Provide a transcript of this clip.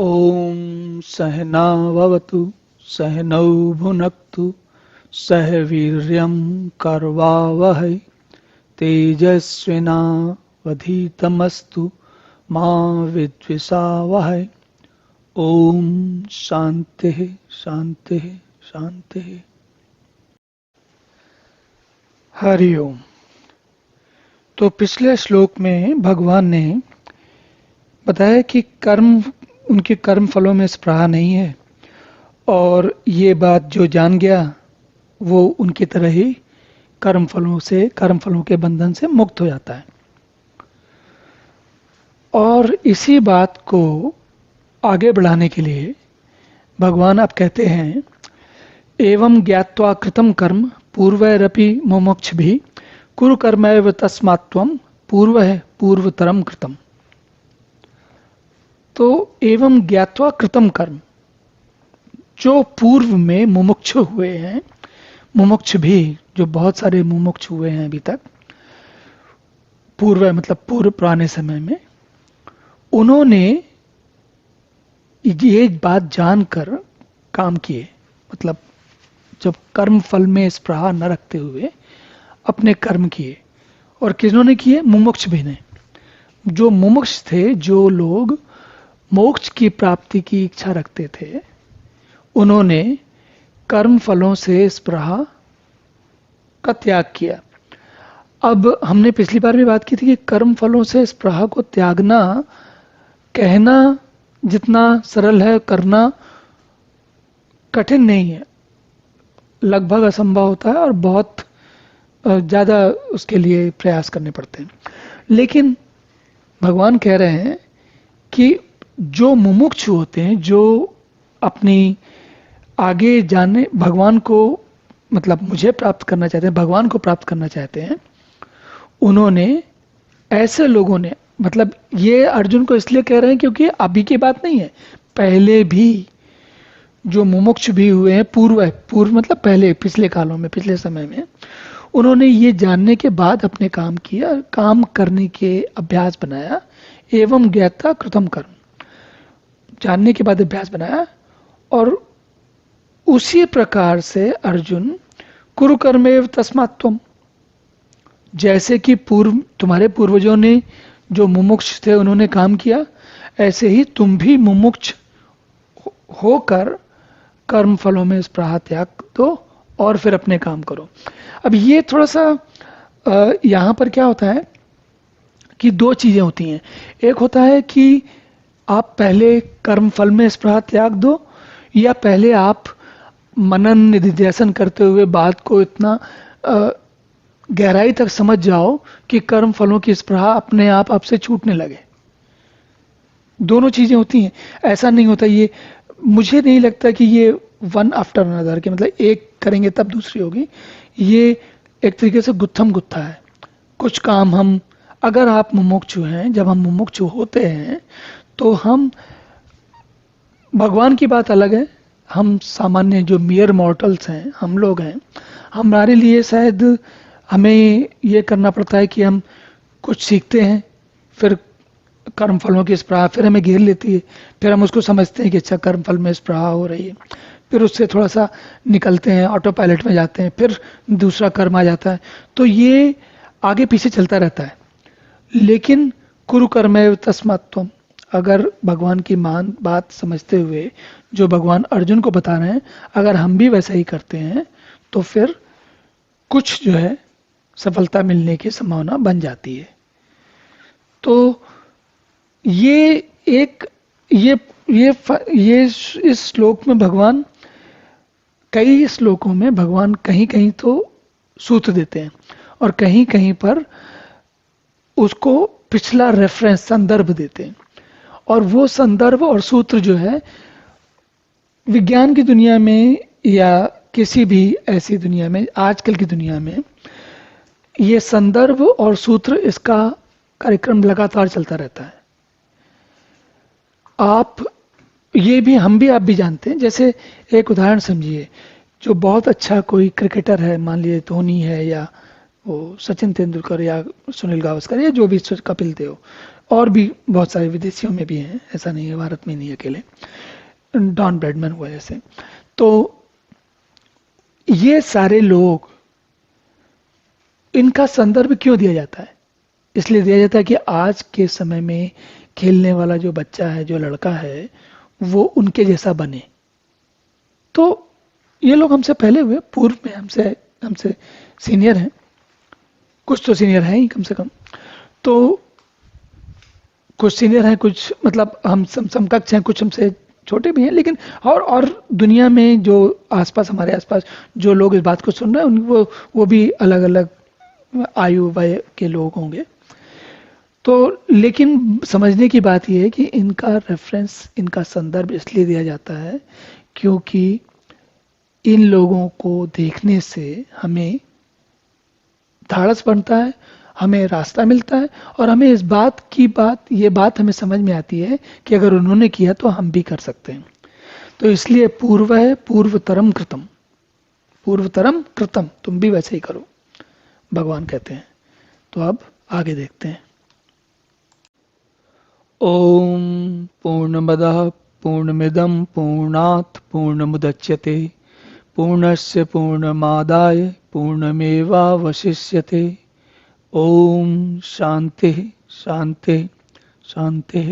ॐ सहना भवतु सहनौ भुनक्तु सह वीर्यं करवावहै तेजस्विनावधीतमस्तु मा विद्विषावहै। ॐ शान्तिः शान्तिः शान्तिः। हरि ओम। तो पिछले श्लोक में भगवान ने बताया कि उनके कर्म फलों में स्पृहा नहीं है, और ये बात जो जान गया वो उनकी तरह ही कर्म फलों के बंधन से मुक्त हो जाता है। और इसी बात को आगे बढ़ाने के लिए भगवान अब कहते हैं, एवं ज्ञात्वा कृतं कर्म पूर्वैरपि मुमुक्षुभिः कुरु कर्मैव तस्मात् त्वं पूर्वतरम कृतम्। तो एवं ज्ञात्वा कृतं कर्म, जो पूर्व में मुमुक्षु हुए हैं, मुमुक्ष भी जो बहुत सारे मुमुक्ष हुए हैं अभी तक, पूर्व मतलब पूर्व पुराने समय में, उन्होंने ये बात जानकर काम किए। मतलब जब कर्म फल में स्पृहा न रखते हुए अपने कर्म किए। और किन्होंने किए? मुमुक्ष भी ने। जो मुमुक्ष थे, जो लोग मोक्ष की प्राप्ति की इच्छा रखते थे, उन्होंने कर्म फलों से स्पृहा का त्याग किया। अब हमने पिछली बार भी बात की थी कि कर्म फलों से स्पृहा को त्यागना, कहना जितना सरल है, करना कठिन नहीं है, लगभग असंभव होता है और बहुत ज़्यादा उसके लिए प्रयास करने पड़ते हैं। लेकिन भगवान कह रहे हैं कि जो मुमुक्षु होते हैं, जो अपनी आगे जाने, भगवान को मतलब मुझे प्राप्त करना चाहते हैं, भगवान को प्राप्त करना चाहते हैं, उन्होंने, ऐसे लोगों ने, मतलब ये अर्जुन को इसलिए कह रहे हैं क्योंकि अभी की बात नहीं है, पहले भी जो मुमुक्ष भी हुए हैं, पूर्व मतलब पहले, पिछले कालों में, पिछले समय में, उन्होंने ये जानने के बाद अपने काम किया, काम करने के अभ्यास बनाया। एवं ज्ञात्वा कृतं कर्म, जानने के बाद अभ्यास बनाया। और उसी प्रकार से अर्जुन कुरु कर्मेव तस्मात् त्वं, जैसे कि तुम्हारे पूर्वजों ने जो मुमुक्ष थे उन्होंने काम किया, ऐसे ही तुम भी मुमुक्ष होकर कर्म फलों में स्पृहा त्याग दो और फिर अपने काम करो। अब ये थोड़ा सा यहाँ पर क्या होता है कि दो चीजें होती हैं। एक होता है कि आप पहले कर्म फल में स्पृहा त्याग दो, या पहले आप मनन निधिध्यासन करते हुए बात को इतना गहराई तक समझ जाओ कि कर्म फलों की स्पृहा अपने आप आपसे छूटने लगे। दोनों चीजें होती हैं। ऐसा नहीं होता, ये मुझे नहीं लगता कि ये वन आफ्टर अनदर के, मतलब एक करेंगे तब दूसरी होगी। ये एक तरीके से गुत्थम गुत्था है। कुछ काम हम, अगर आप मुमुक्षु हैं, जब हम मुमुक्षु होते हैं तो हम, भगवान की बात अलग है, हम सामान्य जो मियर मॉर्टल्स हैं, हम लोग हैं, हमारे लिए शायद हमें ये करना पड़ता है कि हम कुछ सीखते हैं, फिर कर्म फलों की स्पृहा फिर हमें घेर लेती है, फिर हम उसको समझते हैं कि अच्छा कर्म फल में स्पृहा हो रही है, फिर उससे थोड़ा सा निकलते हैं, ऑटो पायलट में जाते हैं, फिर दूसरा कर्म आ जाता है। तो ये आगे पीछे चलता रहता है। लेकिन कुरु कर्मैव तस्मात् त्वं, अगर भगवान की मान बात समझते हुए जो भगवान अर्जुन को बता रहे हैं, अगर हम भी वैसा ही करते हैं तो फिर कुछ जो है सफलता मिलने की संभावना बन जाती है। तो ये एक ये इस श्लोक में भगवान, कई श्लोकों में भगवान कहीं कहीं तो सूत्र देते हैं और कहीं कहीं पर उसको पिछला रेफरेंस, संदर्भ देते हैं। और वो संदर्भ और सूत्र जो है, विज्ञान की दुनिया में या किसी भी ऐसी दुनिया में, आजकल की दुनिया में, ये संदर्भ और सूत्र, इसका कार्यक्रम लगातार चलता रहता है। आप हम भी आप भी जानते हैं। जैसे एक उदाहरण समझिए, जो बहुत अच्छा कोई क्रिकेटर है, मान लीजिए धोनी है, या वो सचिन तेंदुलकर, या सुनील गावस्कर, या जो भी, कपिल देव, और भी बहुत सारे विदेशियों में भी हैं, ऐसा नहीं है भारत में नहीं अकेले, डॉन ब्रैडमैन हुआ जैसे। तो ये सारे लोग, इनका संदर्भ क्यों दिया जाता है? इसलिए दिया जाता है कि आज के समय में खेलने वाला जो बच्चा है, जो लड़का है, वो उनके जैसा बने। तो ये लोग हमसे पहले हुए, पूर्व में हमसे हमसे सीनियर हैं, कुछ तो सीनियर हैं ही कम से कम। तो कुछ सीनियर हैं, कुछ मतलब हम समकक्ष हैं, कुछ हमसे छोटे भी हैं, लेकिन और दुनिया में जो आसपास, हमारे आसपास जो लोग इस बात को सुन रहे हैं, वो भी अलग अलग आयु वय के लोग होंगे। तो लेकिन समझने की बात यह है कि इनका रेफरेंस, इनका संदर्भ इसलिए दिया जाता है क्योंकि इन लोगों को देखने से हमें धाड़स बनता है, हमें रास्ता मिलता है, और हमें ये बात हमें समझ में आती है कि अगर उन्होंने किया तो हम भी कर सकते हैं। तो इसलिए पूर्व है पूर्वतरम कृतम, पूर्वतरम कृतम, तुम भी वैसे ही करो, भगवान कहते हैं। तो अब आगे देखते हैं। ओम पूर्णमदः पूर्णमिदं पूर्णात् पूर्णमुदच्यते पूर्णस्य पूर्णमादाय पूर्णमेवावशिष्यते। ओम शांति शांति शांति।